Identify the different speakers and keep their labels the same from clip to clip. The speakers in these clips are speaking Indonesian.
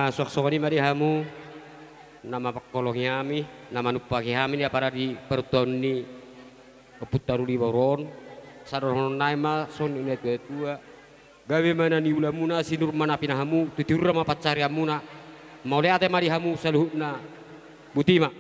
Speaker 1: Sok-sokoni mari hamu nama pakolongnya ami, nama nupaki kami ya para di pertoni keputaru di boron, saron naima son ini tua. Gawe mana ni ulamuna sinur mana pinahamu, tutur rama pacari amuna, mau lihat mari hamu saluhna, butima.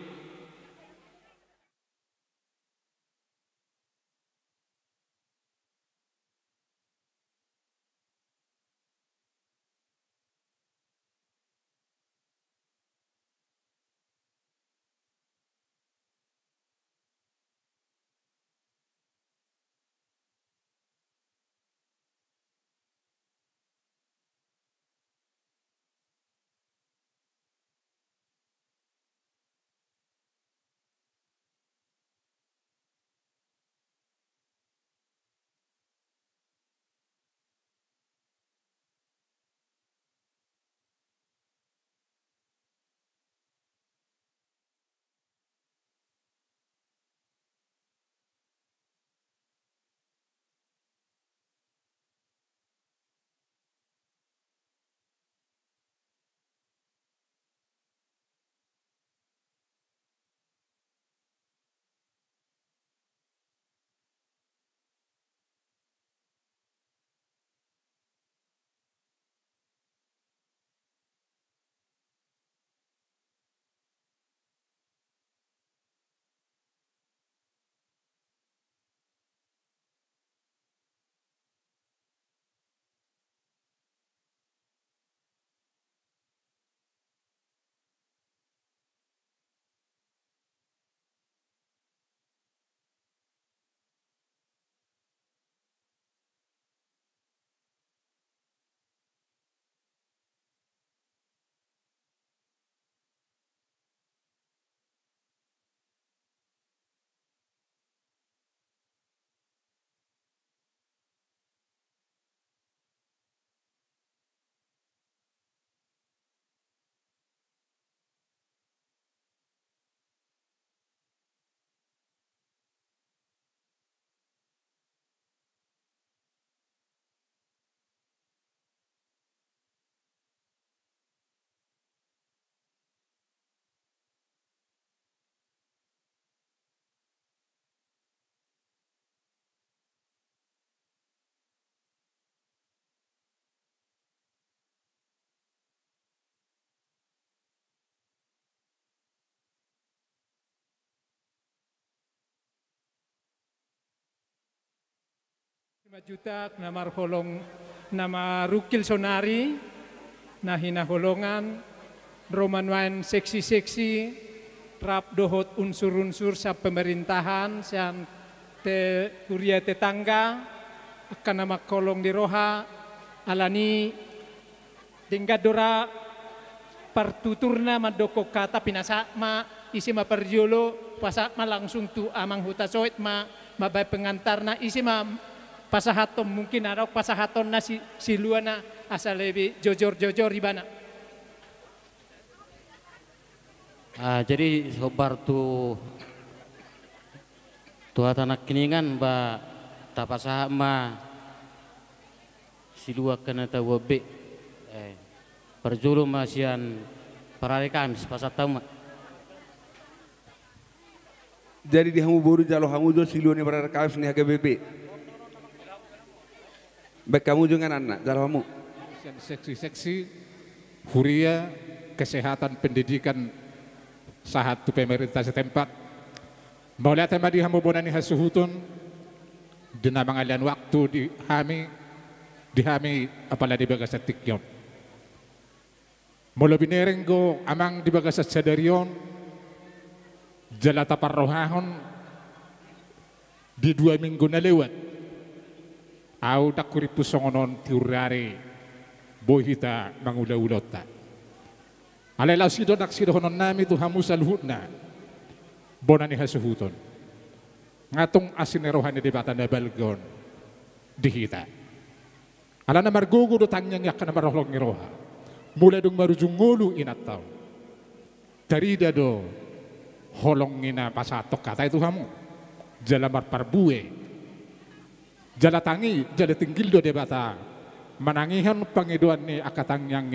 Speaker 2: Juta nama holong nama Rukil Sonari nahina holongan Roman Wine seksi-seksi rap dohot unsur-unsur sa pemerintahan sian te kuria tetangga akan nama kolong di roha alani denggadora partuturna madoko kata pinasa ma isi ma perjolo pasak ma langsung tu amang huta soit ma mabay pengantarna isi ma pasahaton mungkin ada pasahaton na si luana asal lebih jojor ribana.
Speaker 1: Jadi sobar tu anak kiningan ba tapasah ma si lua kena tahu be perjulu masian pararikan pasatau ma.
Speaker 3: Jadi di hamu boru jalo hamu jo si luani pararikan ni haga bebe. Baik kamu juga anak dalam kamu.
Speaker 4: Seksi-seksi, huria, kesehatan pendidikan satu pemerintah setempat. Mulai tema di hamu bonani hasuhutun, dina mangalian waktu di hami apalagi di bagas tikyon. Mula binerenggo amang di bagas sadarion, jalata parrohahon di 2 minggu na lewat. Au dakuri pusongonon tiurare bohita mangula-ulota. Alailah sido dak sido honon nami tu hamusal hudna bonani hasuhuton. Ngatung asinerohani di batanda balgon dihita. Alana margugu do tangyang yakana marohlong ngiroha. Mulai dung marujung ngulu inataw. Darida do holong ina pasatok kata itu kamu. Jalamar parbue. Jala tangi, jala tinggil do debata. Manangihan pangiduan ni akatang yang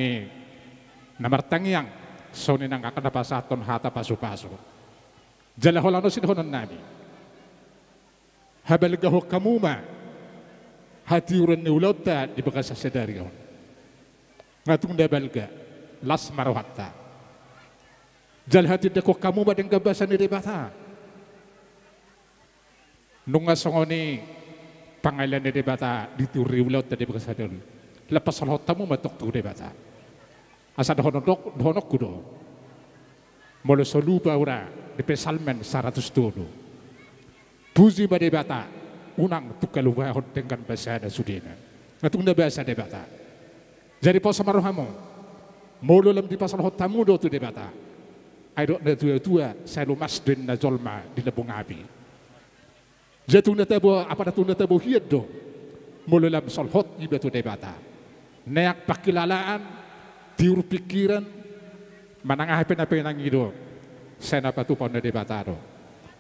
Speaker 4: Namar tangyang soni nang akan napasaton hata pasu-pasu. Jala holano sidhonon nami. Habal gaho kamuma hati uran ni ulota di bekas sedarion. Ngatung dabalga las marwata. Jal hati deko kamuma dengan gabasan ni debata. Nunga songoni pangalan ni debata dituri ulota di bekas sedarion. Lepas hotamu matok tu debata. Asal honok kudo. Molo soluba ora di pesalmen 100 dono. Puji pada bata unang tukaluwa dengan bahasa dan sudena. Ngatung na bahasa debata. Jadi posa marohamo. Molo lam di pasal hotamu do tu debata. Ayo na tua saya lumas den na jolma di lebung api. Jatuh na tabo apa na tunda tabo hiad do. Molo lam sol hot iba tu debata. Neak pakilalaan, tiur pikiran, manang apa nang ido. Saya napa tu pon na debata do.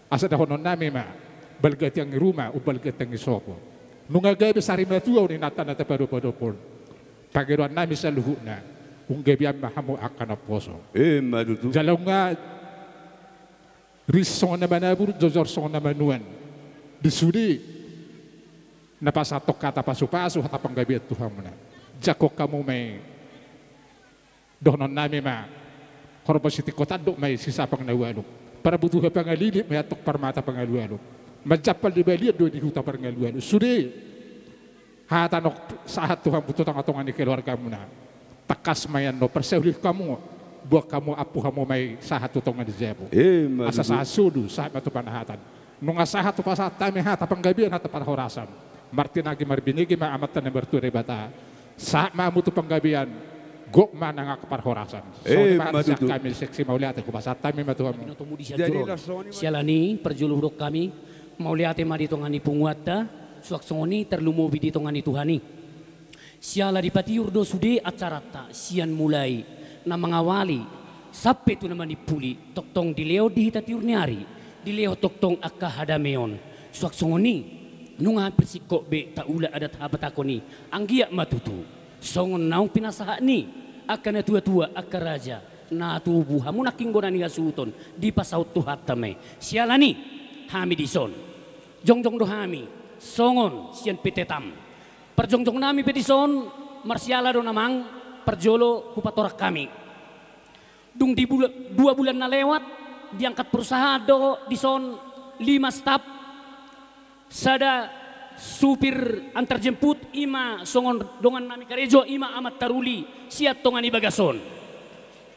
Speaker 4: Asa da honon nami ma. Balgat yang rumah, balgat yang isopo. Nunga gabi sari matua ni nata nata pado pon. Pagiruan nami sa luhuna, gabi ang mahamu akan aposo.
Speaker 3: Madutu.
Speaker 4: Jalaw nga, risong na manabur, jojor song na manuan. Disudi, napasatok kata pasu-pasu, hatapang gabi at Tuhan mo na. Jakok kamu may, donon nami ma, horobasiti kotado may sisapang nawalok. Para butuh pangalili, may atok parmata pangalualok. Majapal di baliat do di huta parngaluan. Sudi hatanok saat Tuhan butuh tangatongan di keluarga mo na. Takas mayan no perseulih kamu buat kamu apu kamu may sahat tutongan di jebo. Asa sa sudu saat matu panahatan. Nung asahat tu pasat tami hata panggabian hata parahorasan. Martinagi marbinigi ma amatan na berture bata. Saat mamutu panggabian gok mana nga kaparhorasan. So di kami seksi mauliate ko pasat tami matuham.
Speaker 5: Sialani perjuluh kami mauliate ma dito ngani punguata suak songoni terlumubi dito ngani Tuhani. Siala di patiur do sude acarata sian mulai na mengawali sampai tu naman dipuli toktong dileo di hita tiur niari dileo toktong akka hadameon suak songoni nunga persiko be taula adat habatakoni anggia matutu songon naung pinasaha ni akka na tua-tua akka raja na tubuh hamu nakinggona ni asuton di pasaut tuhat tame sialani hami dison jongjong do hami songon sian pitetam perjongjong nami pedison marsiala do namang perjolo hupatorak kami dung di 2 bulan na lewat diangkat perusahaan do dison 5 staf sada supir antar jemput ima songon dongan nami karejo ima amat taruli siat tongan ibagason.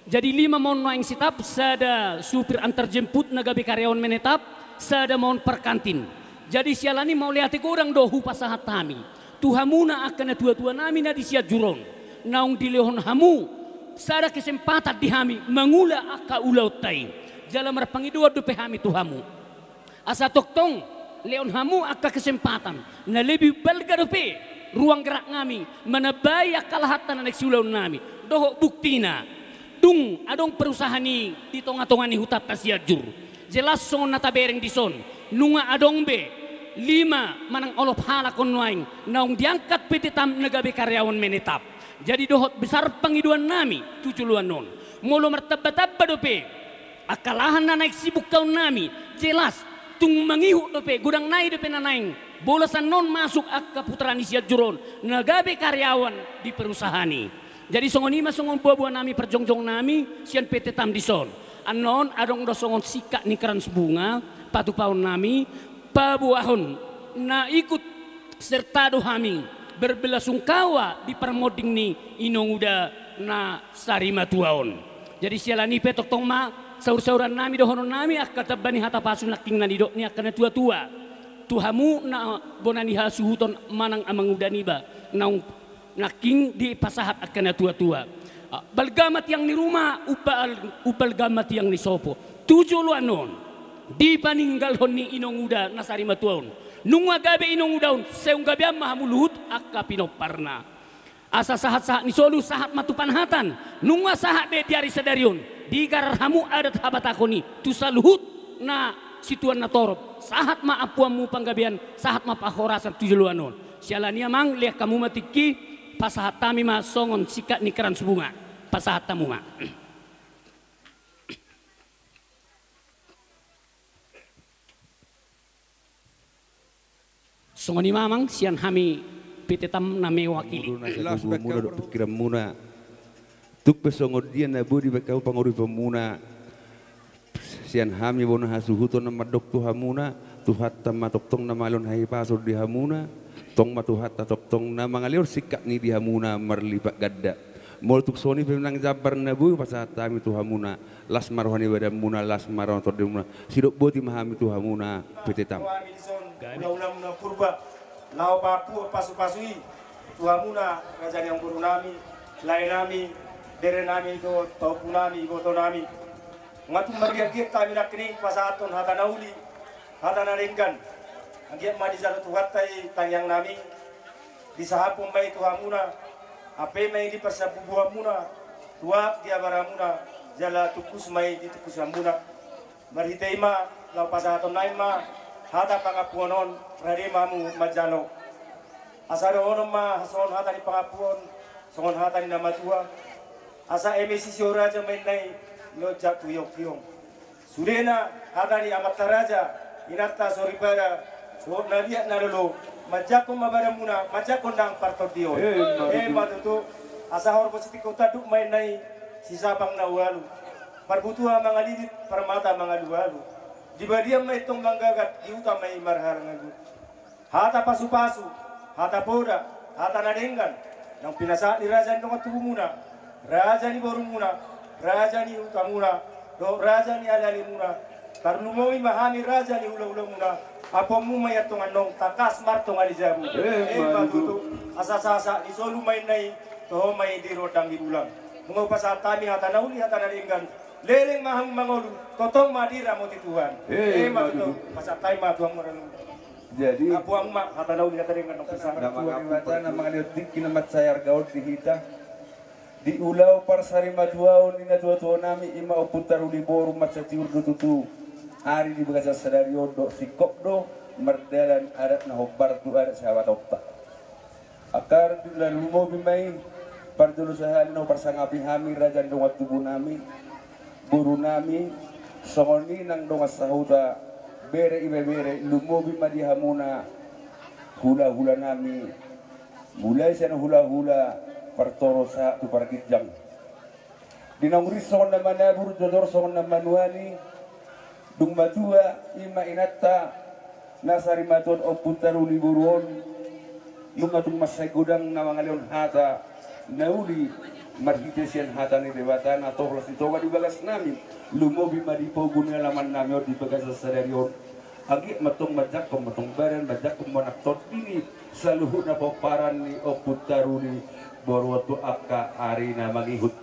Speaker 5: Jadi 5 mon noeng sitap sada supir antar jemput nagabe karyawan menetap sada mon perkantin. Jadi sialani mau lihat kurang dohu pasahat kami. Tuhamuna akan tua-tua nami na disia jurong. Naung dilehon hamu sada kesempatan di hami mengula aka ulau tai. Jala marpangidua dope hami tuhamu. Asa toktong leon hamu aka kesempatan na lebih balga dope ruang gerak ngami manabaya kalahatan anak siulaun nami. Doho buktina. Dung adong perusahaan ni di tonga-tonga ni hutat tasiajur. Jelas songon nata bereng dison. Nunga adong be 5 manang olop hala konwaing naung diangkat petitam negabe karyawan menetap. Jadi dohot besar pengiduan nami tuculuan non. Molo martabba-tabba dope. Akalahan na naik sibuk kau nami. Jelas tung mangihu dope gudang nai dope nanaing. Bolasan non masuk akka putrani siajuron negabe karyawan di perusahaan ni. Jadi songon ima songon buah-buah nami perjongjong nami sian PT Tam dison. Anon adong do songon sikak nikeran sebunga patu paun nami pabuahon na ikut serta do hami berbelasungkawa di permoding ni inong uda na sarima tuaon. Jadi sialani petok tong ma saur-sauran nami dohonon nami akatabani hata pasun laking na didok ni akana tua-tua. Tuhamu na bonani hasuhuton manang amang uda niba naung naking di pasahat akan tua-tua. Balgamat yang di rumah upal gamat yang di sopo. 7 luanon di paninggal honi inong uda nasari matuon. Nunga gabe inong udaun seung gabe mahamuluhut akka pinoparna. Asa sahat-sahat ni solu sahat matupanhatan. Nunga sahat be diari sadarion. Di gararhamu adat habatakoni tusaluhut na situan na torop. Sahat ma apuamu panggabian sahat ma pahorasan 7 luanon. Sialania mang lihat kamu matiki pasahat tami ma songon sikat nikeran sebunga pasatamu ma. Songoni mamang sian hami pitetam na me wakili.
Speaker 3: Muna do pikiran muna. Tuk pesongod dia na budi bekau pangori pemuna. Sian hami bona hasuhuto na madok tu hamuna. Tuhat tam matoktong na malon hai pasor di hamuna. Tong matuhat tatoktong na mangalior sikat ni di hamuna marlipat gadda. Mol tuk soni pemenang jabar na bui pasatami tu hamuna. Las marwani badan muna las marwan torde muna. Sidok boti mahami tu hamuna pitetam.
Speaker 6: Ulang-ulang na purba, lao papu pasu-pasui, tuhamuna rajan yang buru nami, lain nami, dere nami itu taupu nami, boto nami. Ngatum margiat kami nak kening pasaton hata nauli, hata narenggan. Agiat madi jalan tuhatai tangyang nami, di sahapum mai tuhamuna, ape mai di persabu buhamuna, tuak dia baramuna, jala tukus mai di tukus hamuna. Marhiteima lau pasaton naima. Hata pangapuanon rari mamu majano asaro ono ma hason hata ni pangapuon songon hata ni namatua asa emisi sioraja mainai lo jatu yok yong sudena hata ni amata raja inata soribara so nadia narolo majako mabara muna majako ndang partodio matutu asa hor positif kota duk mainai sisabang na ualu parbutua mangalidit permata mangalualu di badiam na itong manggagat, iuta may marhar ngagu. Hata pasu-pasu, hata poda, hata nadenggan. Nang pinasa ni raja ni tubuh muna, raja ni borong muna, raja ni uta muna, do raja ni alali muna. Tarlumoy mahami raja ni ula-ula muna. Apo mo may atong anong takas martong alijabu. Matuto, asa-sasa, ni solu may nay, toho may dirotang ibulang. Mga pasatami hata nauli, hata nadenggan. Leleng mahang mangolu, totong madira mo ti Tuhan. Matuto, pasatay matuang marang.
Speaker 3: Jadi
Speaker 6: Apuang mak hata nauli hata dengan nong pisang.
Speaker 3: nama ngapata nama ngaliutik kinamat sayar gaul di hita. Di ulau parsari maduaon ina tua nami ima oputaru di boru maca tiur tutu. Hari di bagasa sadario do sikok do merdalan adat na hobar tu adat sahabat opta. Akar di lalu mo bimai pardulu sahali no parsangapi hami raja dong tubuh nami. Buru nami songoni nang dongas sahuda bere ibe bere lumobi madi hamuna hula-hula nami mulai sana hula-hula pertoro sa tu parkitjang dinamuri songon na manabur jodor songon na manuani dung matua ima inata nasari maton oputaru liburon lungatung masay gudang na mga leon hata nauli marhitesian hata ni dewatan atau plus ditoga di bagas nami lumobi madipo gunya laman nami di bagas sadarion agi matong majak matong baran majak manak tot ini saluhu na paparan ni oputaru ni borwatu akka arina mangihut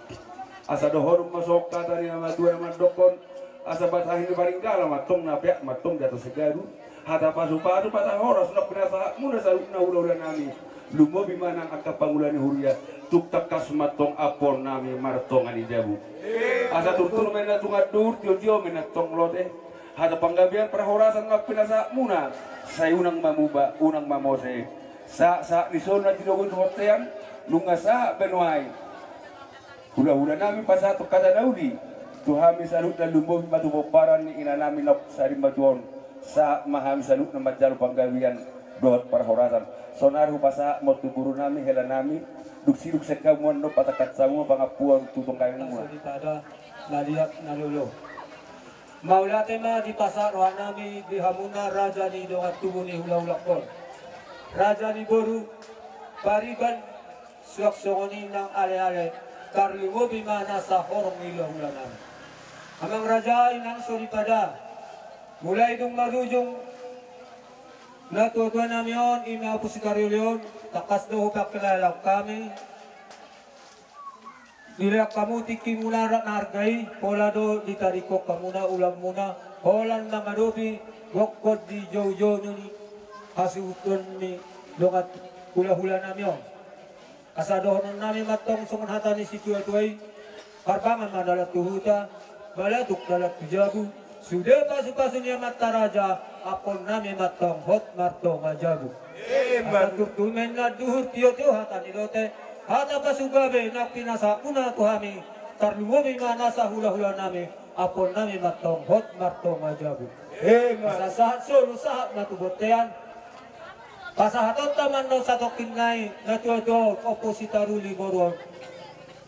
Speaker 3: asa dohor masok kata ni nama dua nama dokon asa batahin di paringgala matong napiak matong data segaru hata pasu-pasu patah horos nak penasa muna saluk na ulah nami lumobi manang akka pangulani huria tuk takas matong apon nami martong ani jabu asa turtur mena tungadur tio mena tong lote hada panggabian perhorasan ngak pinasa muna say unang mamuba unang mamose sa nisona tinogun hotean lunga sa benuai hula-hula nami pasato kada naudi tuhami salut na lumobi matuboparan ni ina nami nok sari matuon sa mahami salut na madjalo panggabian dohot perhorasan sonar hupasa motu guru nami hela nami duk seka mono patakat samu pangapuan tutong kayo mo
Speaker 7: tada laliat nalolo maulate ma di pasar rohan nami di hamuna raja ni dongat tubuh ni hula-hulakon raja ni boru pariban suak songoni nang ale-ale karliwo bimana sa horong hula-hula nami amang raja inang suri pada mulai dung marujung na tuwa namin yun, inaapos si Karyolion, takas do hubak kilalak kami. Dilak kamu tiki muna nargay, pola do ditarikok kamuna, ulam muna. Holan na marubi, gokod di jojo ni hasuton ni dongat hula-hula namin yun. Kasadohon namin matong sumanhata ni si tuwa-tuway, karbangan madalat tuhuta, balatuk dalat tujabu. Sudah pasu-pasu niya mata raja, apon namin matong hot martong ajabu. Asa turtumen na duhur tiyo-tiyo hata nilote, hata pasugabe nak pinasa una tuhami tarlumomi manasa hula-hula nami apon nami matong hot martong majabu sa sahat solo sahat natubotean pasahatot taman no satokin nai natuado opositaruli boron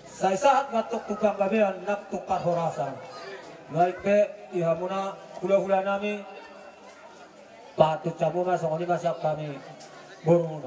Speaker 7: sa sahat matok tukang gabean nak tukar horasan baik pe ihamuna hula-hula nami patut camu masong ini masak kami borong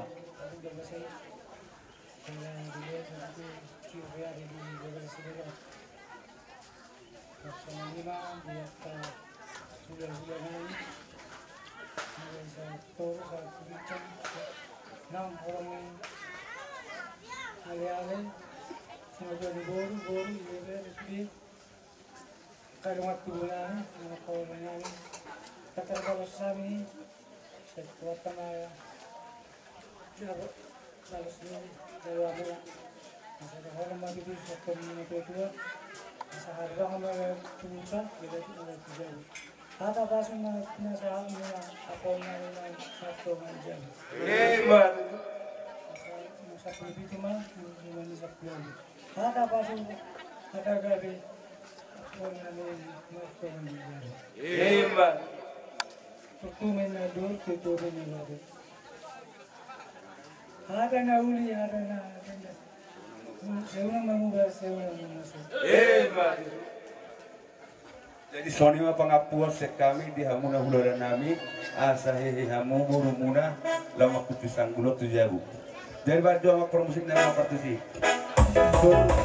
Speaker 8: Hata pasok na pinasahan mo na ako na nagtungan dyan. Sa pulpito man, hindi sa pulpito. Hata pasok natagabi ako na nagtungan dyan. Pagtumay na doon, tuturin nila doon. Hata na uli, hata na. Seunang mamubas, seunang mamasok.
Speaker 3: Jadi sonima pangapuan sekami di hamuna hulora nami asahehe hamu buru muna lama kutusan gulot tujabu. Jadi baju sama promosi nama partisi. Kedua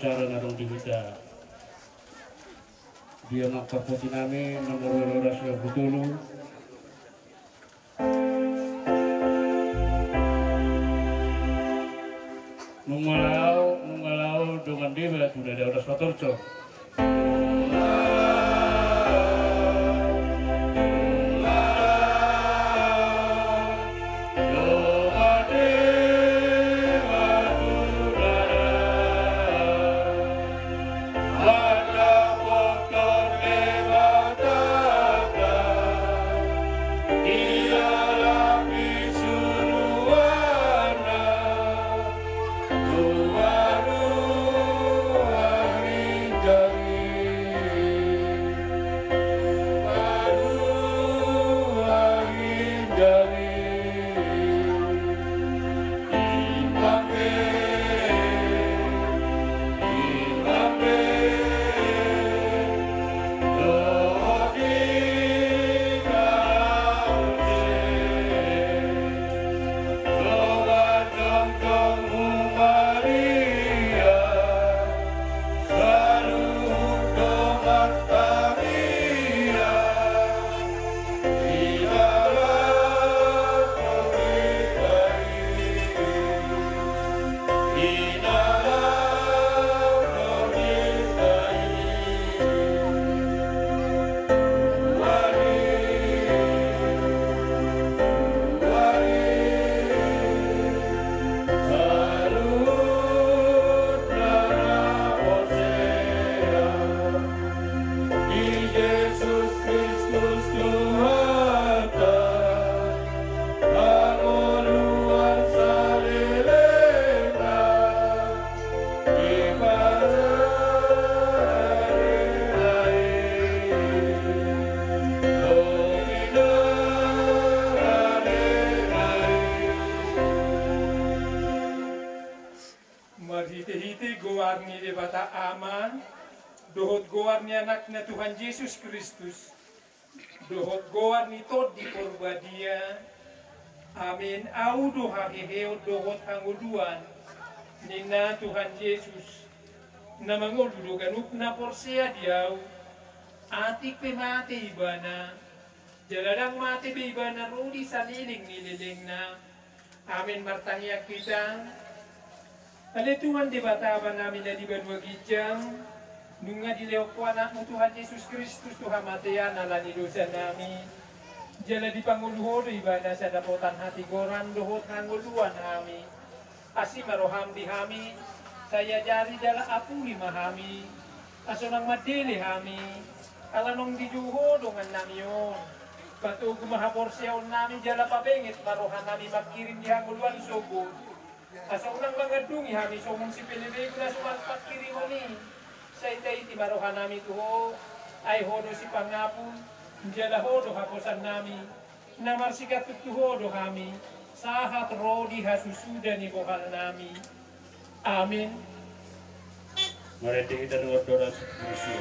Speaker 9: acara narong dibuka dia nak kapoti nami nomor loras yang butulu nungalau dengan dia sudah ada oras patorco
Speaker 10: Go
Speaker 2: dohot goar ni anak na Tuhan Yesus Kristus, dohot goar ni Tod di korbadia, amin, au doha heheo dohot hanguduan, ni na Tuhan Yesus, na manguluduganuk na porsea diau, atik pe mate ibana, jaladang mate be ibana rudi saliling nililing na, amin martangya kita, ale Tuhan di bataban namin na di banwa gijang, nung nga dilewak anak mo Tuhan Yesus Kristus Tuhan mateyan ala ni dosa namin, jala di panguluho do ibana sa dapotan hati goran dohot hanguluan namin, asi maroham di hami, saya jari jala apuli mahami, aso nang madili hami, ala nung dijuho dongan namiyon, patu kumahaporsyaon namin jala pabengit marohan namin magkirim di hanguluan sugod, aso nang mga dungi hami sumong si Pilibig na sumalpat kirimo ni, sa itay iti marohan namin tuho, ay hodo si pangapon, jala hodo haposan namin, na marsikat tuhodo kami, sahat rodi hasusuda ni bokal namin. Amin.
Speaker 9: Mari kita doa seterusnya.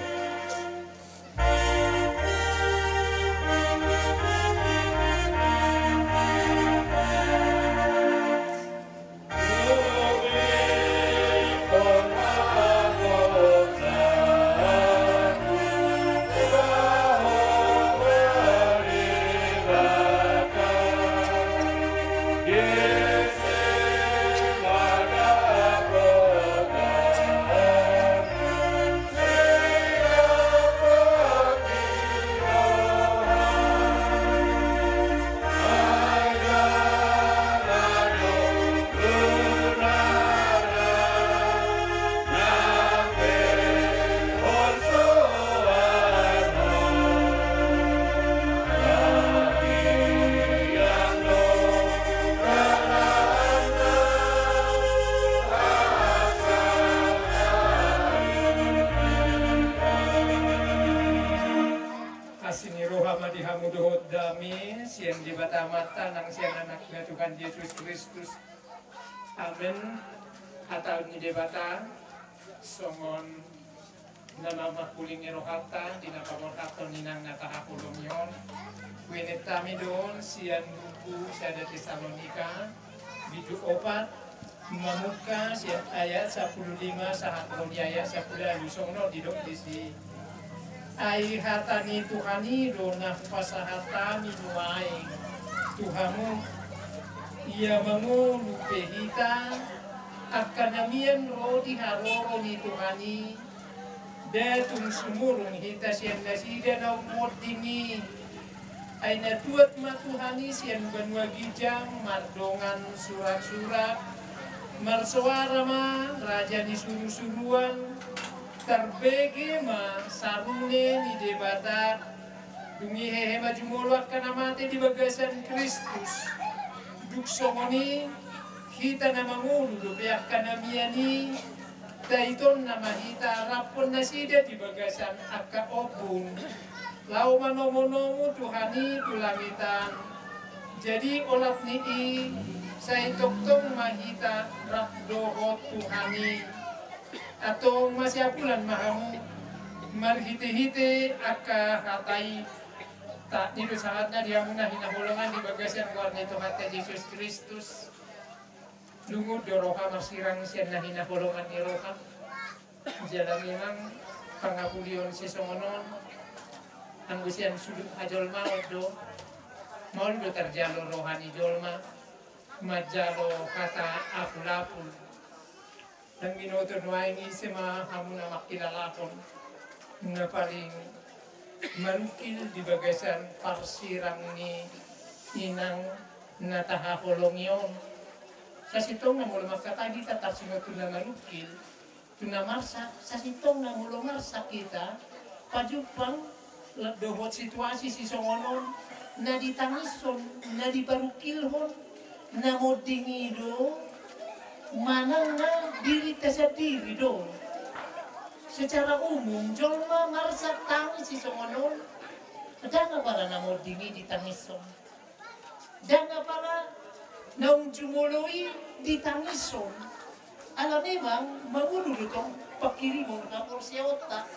Speaker 2: Tuhan Yesus Kristus. Amin. Atau ni debata songon nama makuling erohata di napa morkaton ninang natahapulong yon. Winit kami doon sian buku sada Tesalonika bidu opat mamuka sian ayat 15 sahat di ayat 10 lusongno di dok disi. Ai hatani Tuhani dona pasahata minuai Tuhamu ia mangulu pehita akan namian rodi haroro ni Tuhani datung sumurung hita sian nasida na umot dini ay natuat matuhani sian banwa gijang mardongan surat-surat marsuara ma raja ni suru-suruan terbege ma sarune ni debata dungi hehe majumulwat kanamate di bagasan Kristus duksongoni kita na mangulu do pihak kanamiani daiton na mahita rapon na sida di bagasan akka opung lau manomo-nomo Tuhani tulangitan jadi olat ni say toktong mahita rapdohot Tuhani atau masyapulan mahamu marhite-hite akka hatai tak nido saatnya dia muna hinahulungan di bagasan kuar nito hati Yesus Kristus lungod doroha masirang siya na hinahulungan ni roha jala memang pangapulion si songonon ang gusian sudut ajolma odo maul do terjalo rohani jolma majalo kata apul-apul dan minuto nuaingi sema hamuna makilalakon na paling marukil di bagasan parsirang ni inang natahakolong yon. Sa sitong na mula makatagi tatak singo na marukil, tunamarsak, sa sitong na mula marsak kita, pajupang dohot situasi si songonon, na ditangison, na dibarukilhon, na modingido, manang na diri sa diri do. Secara umum, jolma marsak tangis si songonon, danga para namodingi di tangison. Danga para naung jumului di tangison. Alam memang, mangulu itong pakirimong kapor siya otak.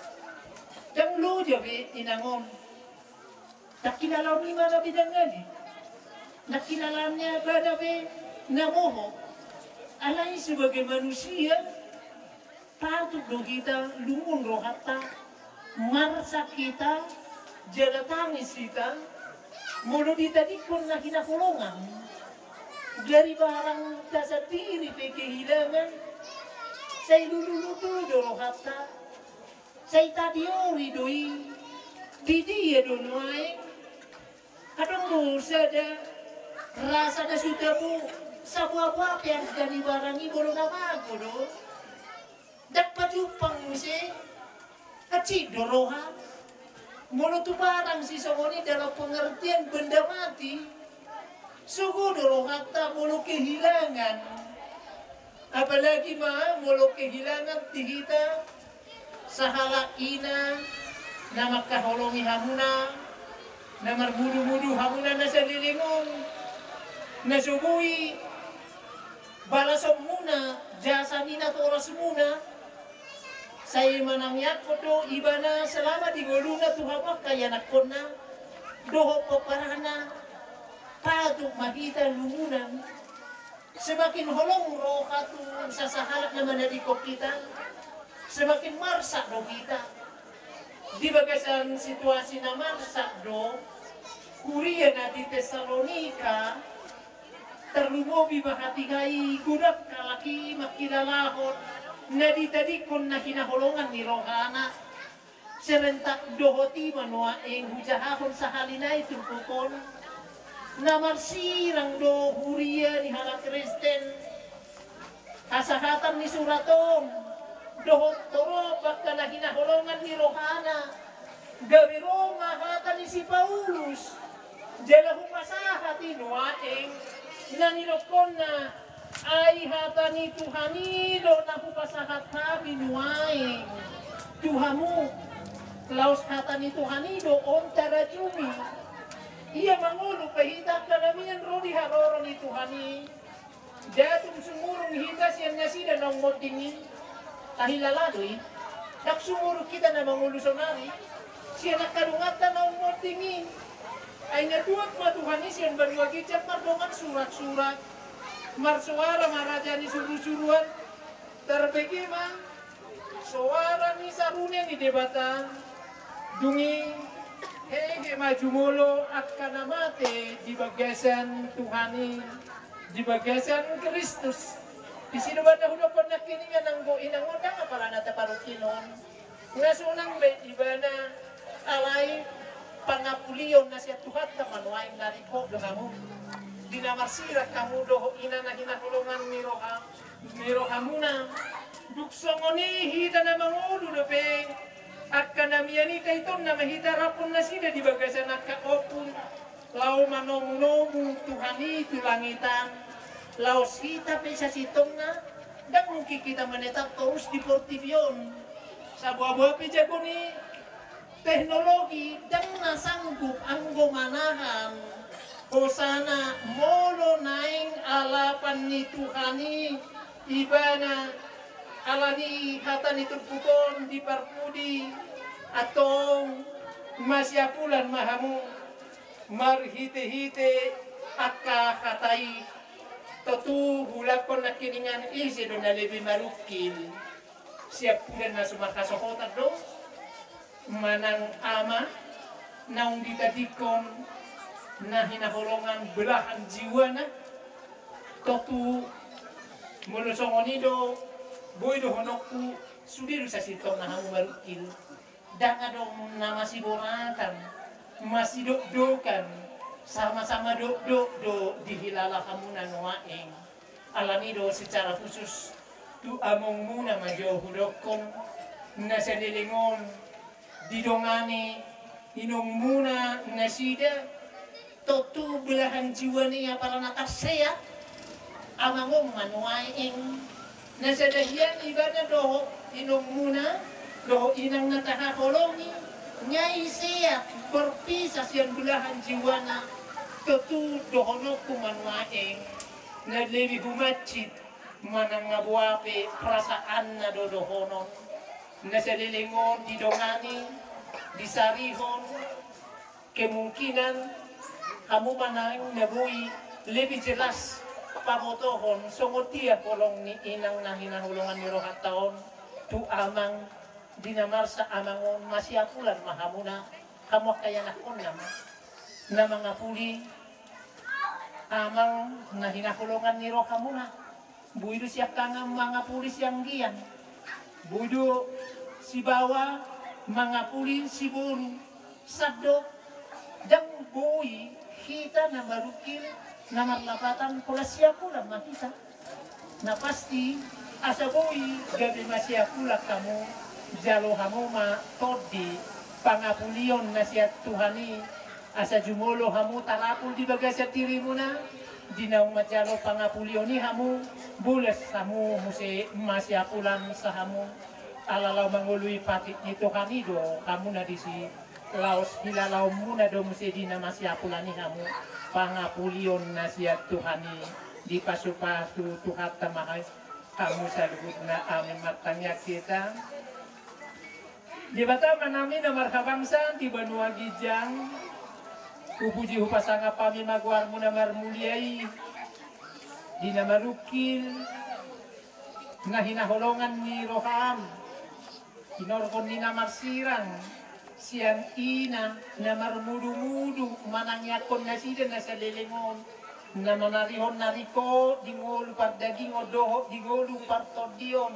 Speaker 2: Dang lo jabe inangon. Nakilala ni mana bidang ngadi. Nakilalamnya badabe namoho. Alay sebagai manusia patut do kita lumun rohata marsa kita jala tangis kita mulu ditadikon na kinakulungan dari barang dasar diri kehilangan saya lulutu do rohata saya tadiori doi dia donoai kadang dosa ada rasa ada sutamu sabuah yang dari barang ibu lo nama aku do dapat jupang misi kecil doroha mulu tu barang si songoni dalam pengertian benda mati suku doroha tak mulu kehilangan apalagi mah mulu kehilangan di kita sahala ina nama kaholongi hamuna nama mudu-mudu hamuna nasa lilingon nasubui balasam muna jasa nina toras muna saya manangyak kodo ibana selama di goluna tuhawak kaya nakona doho peparana patuk mahita lumunan semakin holong roha tu sasahalak na manadikop kita semakin marsak do kita di bagasan situasi na marsak do kuria na di Tesalonika terlumobi bahatigai gudak kalaki makilalahot na ditadikon na hinaholongan ni rohana serentak dohoti manua eng hujahahon sa halinay tumpukon na marsirang do huria ni hala Kristen kasahatan ni suraton dohot toro baka na hinaholongan ni rohana gabi Roma hata ni si Paulus jala humasahat inua eng nanilokon na ay hata ni Tuhanilo na hupasahat kami nuaing Tuhamu laos hata ni Tuhanilo on tarajumi iya mangulo pahitak ka namin rodi haroro ni Tuhani datum sumurong hita siya nasida ng modingin tahilaladoy naksumurong kita na mangulo sonari siya nakalungatan ng modingin ay natuwag matuhani siya baluwagit siya mardongan surat-surat marsuara maraja ni suruh-suruhan terbegi mang suara ni sarune ni debatan dungi hege maju mulu akan amate di bagasan Tuhani di bagasan Kristus di sini banda hudapon na kiningan ang go inang udang apala na taparukinon ngasunang be ibana alay pangapuliyon na siya tuhat na manuaing nariko do kamu dinamarsira kamu doho ina na hinakulungan miro hamuna duksongoni hita na mangulo dope at kanamiyani kaiton na mahitarapon na sila di bagasan nakaopun lau manong-nong Tuhani tulangitan lau sita pe sa sitong na dan mungkin kita menetap terus di Portivion sa buah-buah pe jago ni teknologi dan nasanggup anggo manahan Hosana molo naing alapan ni Tuhani ibana alani hata ni turpukon di parpudi atau masyapulan mahamu marhite-hite akka hatai totu hulakon na kiningan isi do na lebih marukil siap pulan na sumakasokotan do manang ama naung ditadikon na hinaholongan belahan jiwa na totu molusongonido boy do honokku sudiru sa sitong na hamu marukil danga dong na masih boratan masih dok-dokan sama-sama dok-dok do dihilala kamu na nuaeng alanido secara khusus tu among muna majo hudokon na sa lilingon didongani inong muna nasida totu belahan jiwa niya para natasaya amangong manuaing nasa dahiyan ibadah doho inong muna doho inang natahakolongi nyai siya berpisah siyan belahan jiwa na totu doho no kumanuaing na lebih humacit manang ngabuape perasaan na dodohonon nasa lilingon didongani disarihon kemungkinan kamu manang nabuhi lebih jelas pamotohon songot dia kolong ni inang na hinahulungan ni rohat taon tu amang dinamarsa amangon masyakulan mahamuna kamu kaya nakon naman na mga puli amang na hinahulungan ni roha muna buido siya kang mga pulis yang giyan buido si bawa mga pulis si buru saddo dang buhi kita na marukil na marlapatan pula siya pula makita na pasti asa buhi gabi masya pula kamu jalo hamu ma todi pangapulion na siya tuhani asa jumolo hamu talapul di bagasya tirimu na dinaw majalo pangapulion ni hamu bules hamu muse masya pulan sa hamu alalaw mangului patit nito kanido kamu na disi laos hilalaw muna do muse dina masya pulan ni hamu pangapulion na siya tuhani di pasu-pasu tuhat tamahay kamu sa lubut na amin matanya kita di Batam namin na markabangsan di Banua Gijang upuji hupasanga pami magwar mo na marmuliay di na marukil na hinahulungan ni Roham inorkon ni na marsirang siyan ina na marmudu-mudu manangyakon na sida na sa lilingon na manarihon nariko di ngolu par daging odoho di ngolu par todion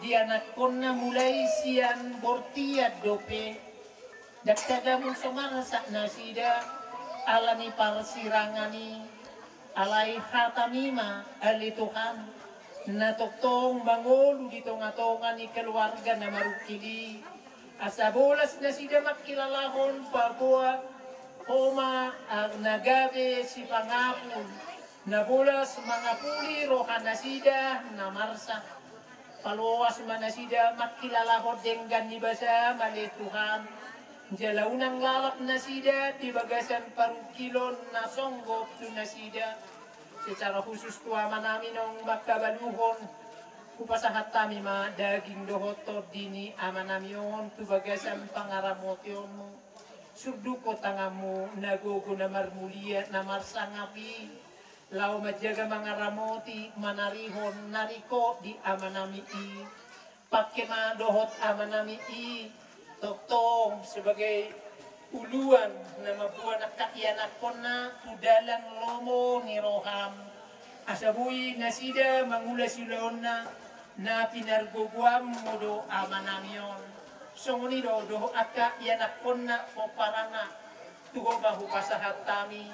Speaker 2: di anak kon na mulai siyan bortiad dope daktagamon sumarasa na sida alani parsirangani alay hatamima alituhan na toktong bangolu di tonga-tonga ni keluarga na marukili asa bolas na sida makilalahon pagbuwa Oma ang nagabi si pangapon na bulas mga puli rohan na sida na marsa paluwas man na sida makilala ko denggan ni basa malituhan jalaunang lalap na sida di bagasan parukilon na songgop tu na sida secara khusus tuama namin ang magkabaluhon kupasahat kami ma daging dohoto dini amanamyon tu bagasan pangaramotyon mo surduko tangamu nagogo na marmulia na marsangapi lau majaga mga ramoti manarihon nariko di amanami i pakke madohot amanami i toktong sebagai uluan na mabuan na kaianakon na tudalang lomo ni Roham asabuhi na sida mangula silon na pinargogwam modo amanamyon songoni do aka yanakon na o parana tugo bahu pasahat kami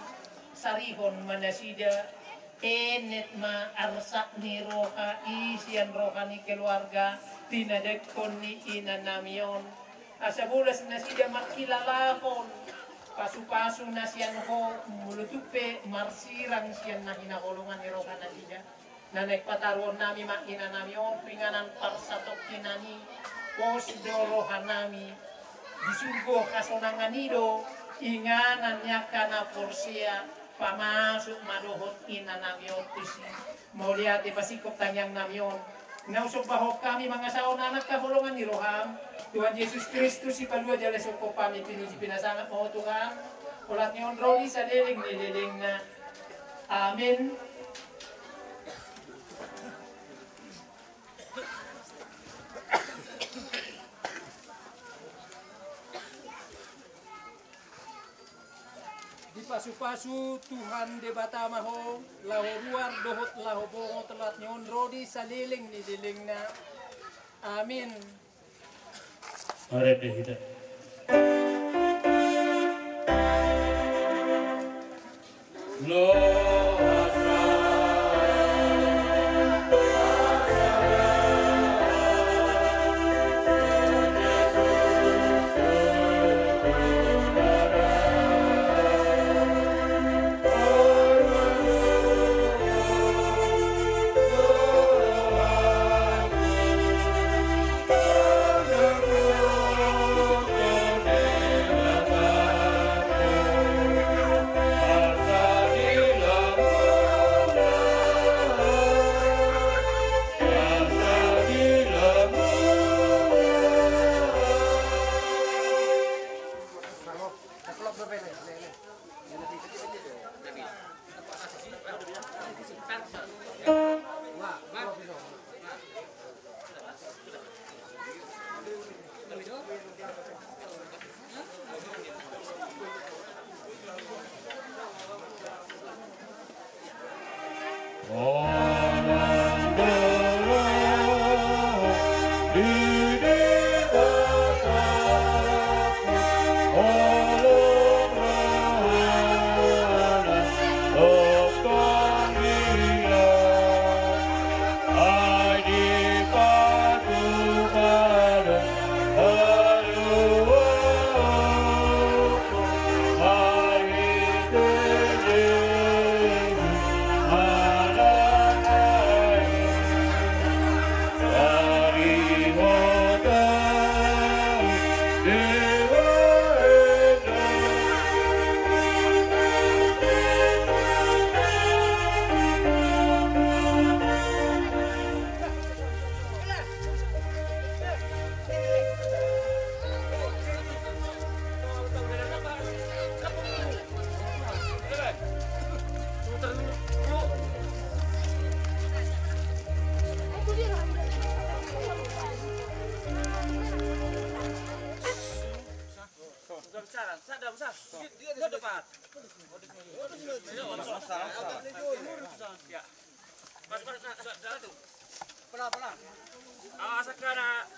Speaker 2: sarihon manasida enet ma arsak ni roha isian roha ni keluarga tinadagkon ni inanamion asabulas nasida makilalakon pasu-pasu na siyan ho mulutupe marsirang siyan na hinakulungan ni roha na sida na nagpataron nami makinanamion pinganan parsatok kinani pos dorohan nami disurgo kasonangan nido inganan niya kana porsia pamasok madohot ina namyon tusi mauliat ipasikop tanyang namyon nausok bahok kami mga saon anak kahulungan ni Roham Tuhan Yesus Kristus si palua jalasok ko kami pinuji pinasangat mo Tuhan ulat niyon roli sa liling na amin. Pasu-pasu Tuhan de batamaho laho ruar dohot laho bongo telat nyon rodi sa liling ni liling na amin.
Speaker 9: Mari kita.
Speaker 10: Oh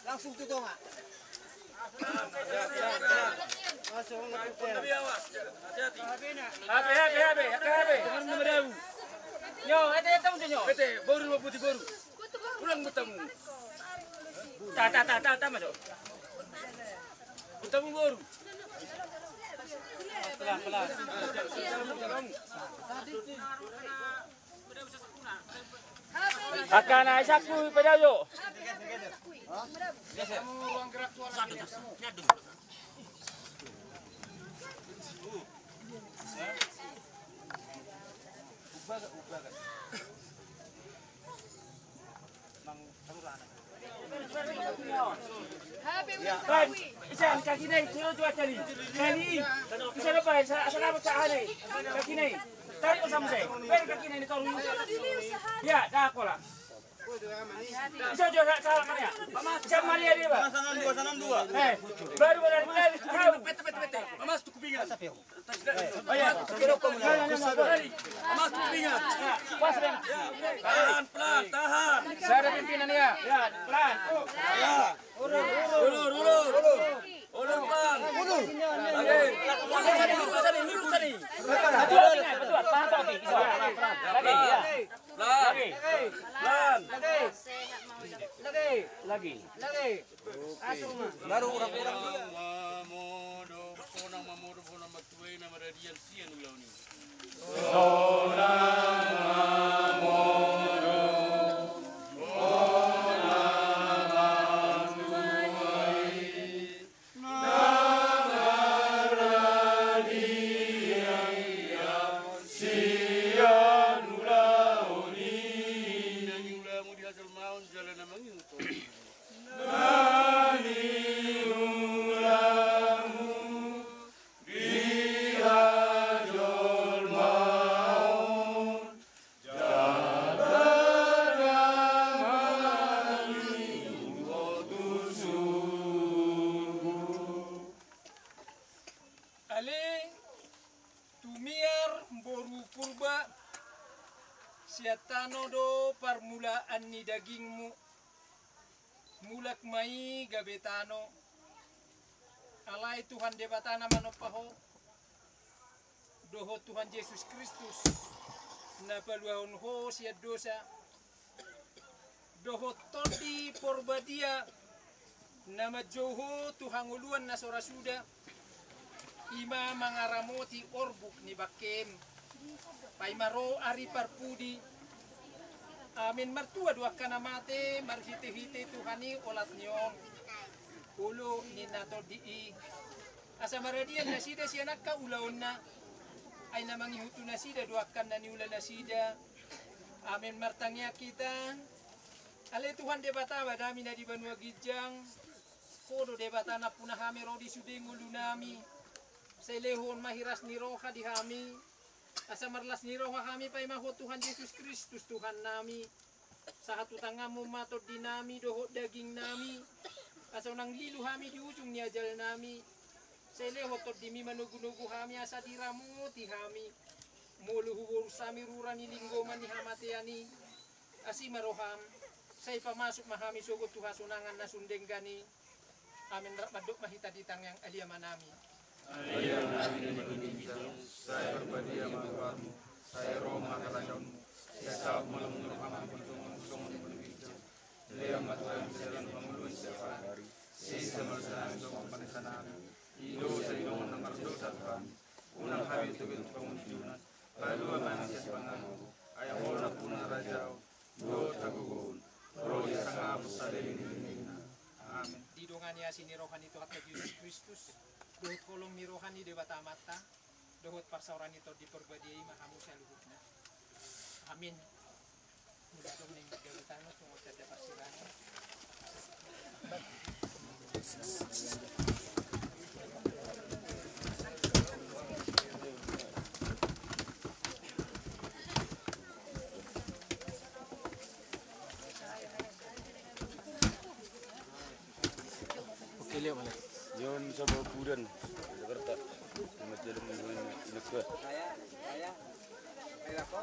Speaker 10: Langsung tuh nggak? Masuk hati-hati. Yo, ada tamu nyo. Bete, baru putih baru. Pulang bertemu. Tak masuk. Bertemu baru. Pelan. Akan aisyahku pada yo. Ruang gerak suara. Isan kaki naik, suruh jual tali. Kali, bisa lepas, asal apa cak hari. Kaki naik, tarik bersama saya. Beri kaki naik kau dulu. Ya, dah aku lah. Bisa jual salah kan ya? Jam Maria dia pak. Sanam dua. Baru dari kau. Pete. Mas tu kupingan. Oh ya, kira kau mulai. Mas tu kupingan. Pas rem. Pelan, tahan. Saya ada pimpinan ya. Ya, pelan. Ya. Ulur pelan. Lurus sini. Betul. Tahan. Lagi. Baru orang-orang dia. Siatano do permulaan ni dagingmu mulak mai gabetano alai Tuhan debatana manopaho doho Tuhan Yesus Kristus na paluahon ho siat dosa doho todi porbadia nama joho Tuhan uluan na sorasuda ima mangaramoti orbuk ni bakem paimaro ari parpudi amin martua dua kana mate marhite-hite Tuhani olat nyong ulo ni nato di asa maradian nasida si anak ka ulaonna ay namang ihutu nasida dua kana ni ulan nasida amin martangya kita ale Tuhan debatawa dami na di Banua Gijang kodo debatana punah hami rodi sudeng ulunami Sa lehon mahiras ni roha di kami. Asa marlas ni roha kami pay maho Tuhan Yesus Kristus Tuhan nami. Sa hatutangamu matod di nami dohot daging nami. Asa nang lilu kami di ujung ni ajal nami. Sa lehot tod di mi manugu-nugu kami asa diramu ti kami. Muluhubur sami ruran ni linggoman ni hamatiani. Asi maroham. Say pamasok mahami sugot tuha sunangan na sundeng gani. Amin madok mahita ditang yang aliyaman nami.
Speaker 3: Aliyaman namin na magiging saya berbadia magwarmu, saya Roma kalanyamu, saya sahab malam ng pamampulong ng sumong pagbibigyang. Layang matulang silang panguluan sa hari, sa isa malasanang sa pangpanisan namin. Ilo sa ilong ng mardo sa Tuhan, unang hari ito ng panguntunan, palua man siya sa pangamu, ayaw mo na po na radyaw, do tagugun. Roh yang sangat besar ini. Amin.
Speaker 10: Didongan ya sini rohani Tuhan Yesus Kristus. Dohot kolom mi rohani dewa tamata. Dohot parsauran itu diperbadiai mahamu saluhutna. Amin. Mudah dong ning dewa tanah tunggu ada parsirana.
Speaker 3: Yon sa Bapuran, Jakarta. Masjid Negara.
Speaker 9: Siapa